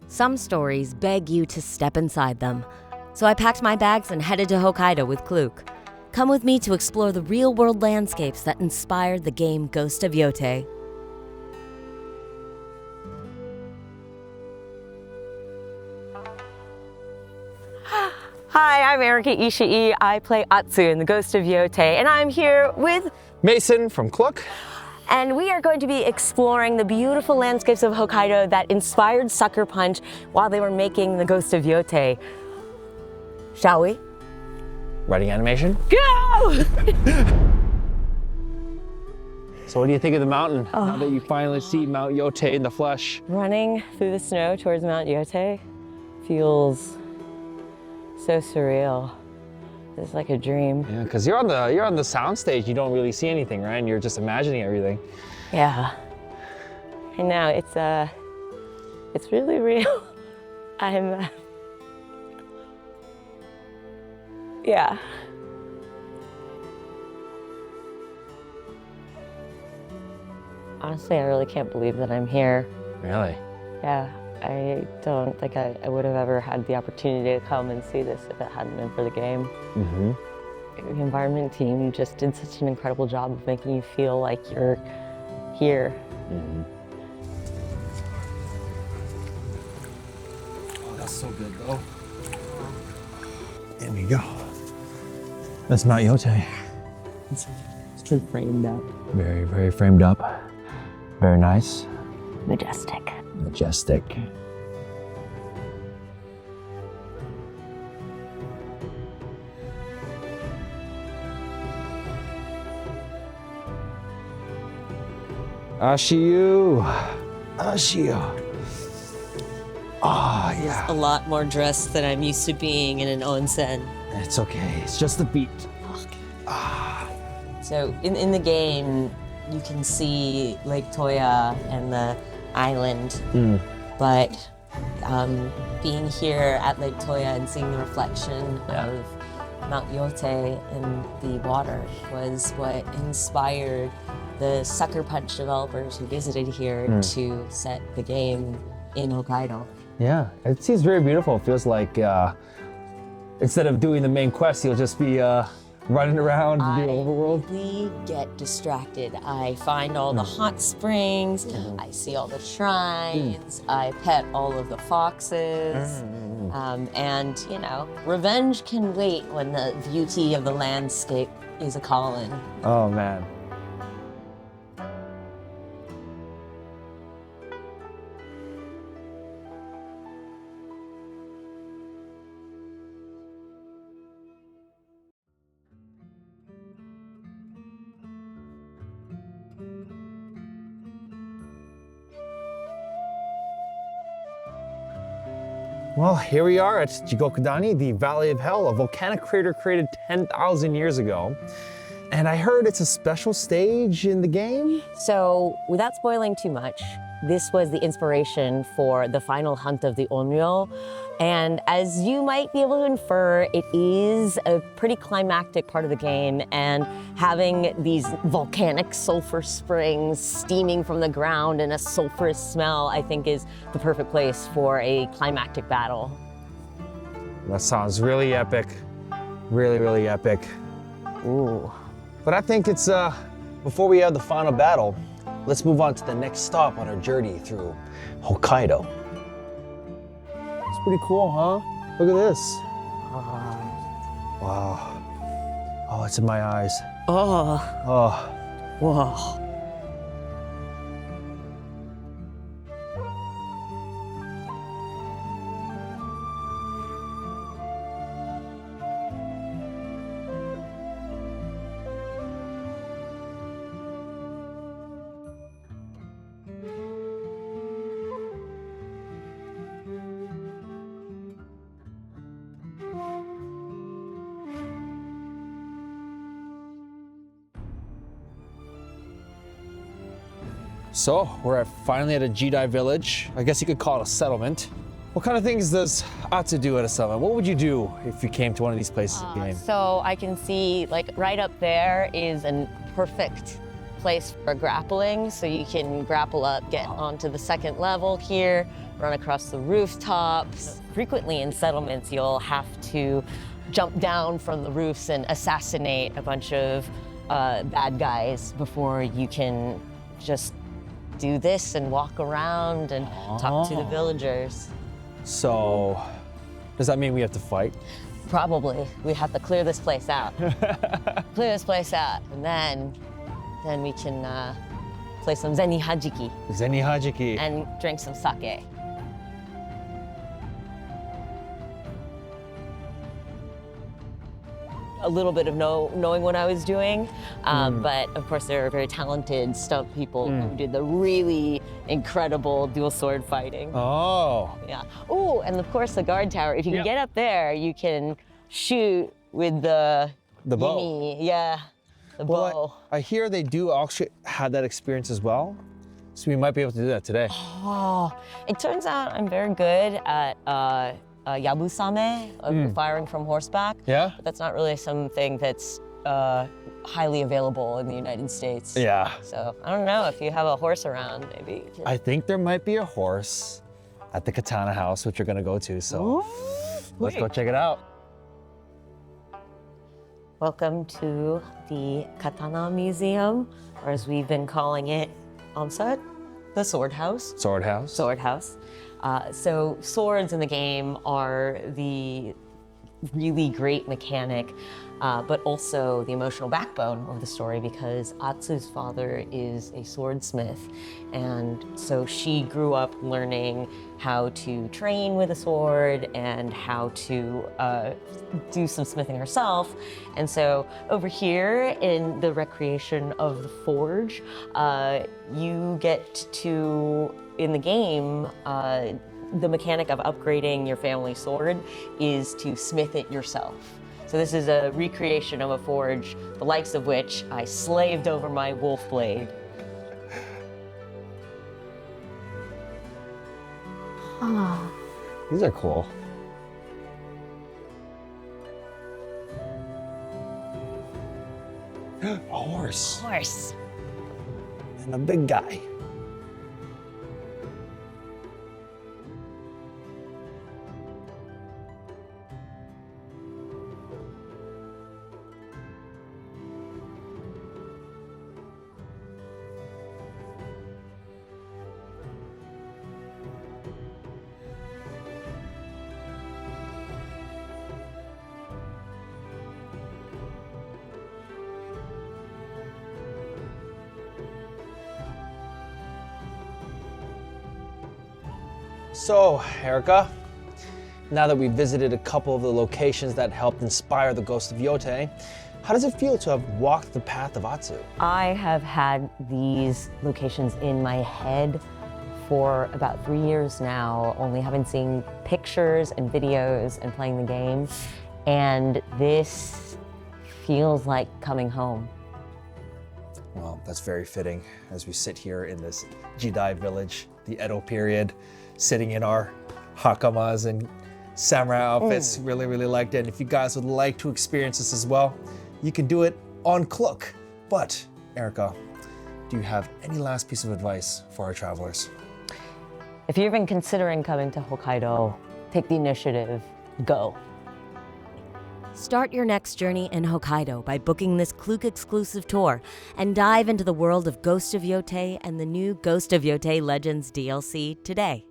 Some stories beg you to step inside them. So I packed my bags and headed to Hokkaido with Klook. Come with me to explore the real-world landscapes that inspired the game Ghost of Yōtei. Hi, I'm Erika Ishii. I play Atsu in the Ghost of Yōtei, and I'm here with Mason from Klook. And we are going to be exploring the beautiful landscapes of Hokkaido that inspired Sucker Punch while they were making the Ghost of Yōtei. Shall we? Writing animation? Go! So what do you think of the mountain, now that you finally see Mount Yōtei in the flesh? Running through the snow towards Mount Yōtei feels so surreal. It's like a dream. Yeah, because you're on the sound stage, you don't really see anything, right? And you're just imagining everything. Yeah. And now it's really real. Yeah. Honestly, I really can't believe that I'm here. Really? Yeah, I don't think I would have ever had the opportunity to come and see this if it hadn't been for the game. Mm-hmm. The environment team just did such an incredible job of making you feel like you're here. Mm-hmm. Oh, that's so good though. There we go. That's Mount Yōtei. It's been framed up. Very, very framed up. Very nice. Majestic. Majestic. Ashiyu. Ashiyu. Ah, yeah. A lot more dressed than I'm used to being in an onsen. It's okay. It's just the beat. Okay. Ah. So in the game, you can see Lake Tōya and the island, but being here at Lake Tōya and seeing the reflection of Mount Yōtei in the water was what inspired the Sucker Punch developers who visited here to set the game in Hokkaido. Yeah, it seems very beautiful. It feels like instead of doing the main quest, you'll just be running around the overworld. I really get distracted. I find all the hot springs, I see all the shrines, I pet all of the foxes, and you know, revenge can wait when the beauty of the landscape is a calling. Oh man. Well, here we are at Jigokudani, the Valley of Hell, a volcanic crater created 10,000 years ago. And I heard it's a special stage in the game? So, without spoiling too much, this was the inspiration for the final hunt of the Onryo. And as you might be able to infer, it is a pretty climactic part of the game, and having these volcanic sulfur springs steaming from the ground and a sulfurous smell, I think is the perfect place for a climactic battle. That sounds really epic. Really, really epic. Ooh. But I think it's, before we have the final battle, let's move on to the next stop on our journey through Hokkaido. It's pretty cool, huh? Look at this. Wow. Oh, it's in my eyes. Oh. Oh. Whoa. So, we're finally at a Jidai village. I guess you could call it a settlement. What kind of things does Atsu do at a settlement? What would you do if you came to one of these places in the game? So I can see, like, right up there is a perfect place for grappling, so you can grapple up, get onto the second level here, run across the rooftops. Frequently in settlements, you'll have to jump down from the roofs and assassinate a bunch of bad guys before you can just do this and walk around and talk to the villagers. So, does that mean we have to fight? Probably. We have to clear this place out. Clear this place out, and then we can play some Zeni Hajiki. Zeni Hajiki. And drink some sake. A little bit of knowing what I was doing, but of course there are very talented stunt people who did the really incredible dual sword fighting. Oh. Yeah. Oh, and of course the guard tower. If you can get up there, you can shoot with the bow. yini. Yeah, the bow. I hear they do actually have that experience as well, so we might be able to do that today. Oh, it turns out I'm very good at yabusame, firing from horseback. Yeah? But that's not really something that's highly available in the United States. Yeah. So I don't know, if you have a horse around, maybe you can... I think there might be a horse at the Katana house, which you're gonna go to, so let's go check it out. Welcome to the Katana Museum, or as we've been calling it on set, the Sword House. Sword house. Sword House. So swords in the game are the really great mechanic, but also the emotional backbone of the story, because Atsu's father is a swordsmith, and so she grew up learning how to train with a sword and how to do some smithing herself. And so over here in the recreation of the forge, you get to, in the game, the mechanic of upgrading your family sword is to smith it yourself. So this is a recreation of a forge, the likes of which I slaved over my wolf blade. These are cool. A horse. Horse. And a big guy. So, Erika, now that we've visited a couple of the locations that helped inspire the Ghost of Yōtei, how does it feel to have walked the path of Atsu? I have had these locations in my head for about 3 years now, only having seen pictures and videos and playing the game, and this feels like coming home. Well, that's very fitting as we sit here in this Jidai village, the Edo period, sitting in our hakamas and samurai outfits. Really, really liked it. And if you guys would like to experience this as well, you can do it on Klook. But, Erika, do you have any last piece of advice for our travelers? If you're even considering coming to Hokkaido, take the initiative, go. Start your next journey in Hokkaido by booking this Klook exclusive tour and dive into the world of Ghost of Yōtei and the new Ghost of Yōtei Legends DLC today.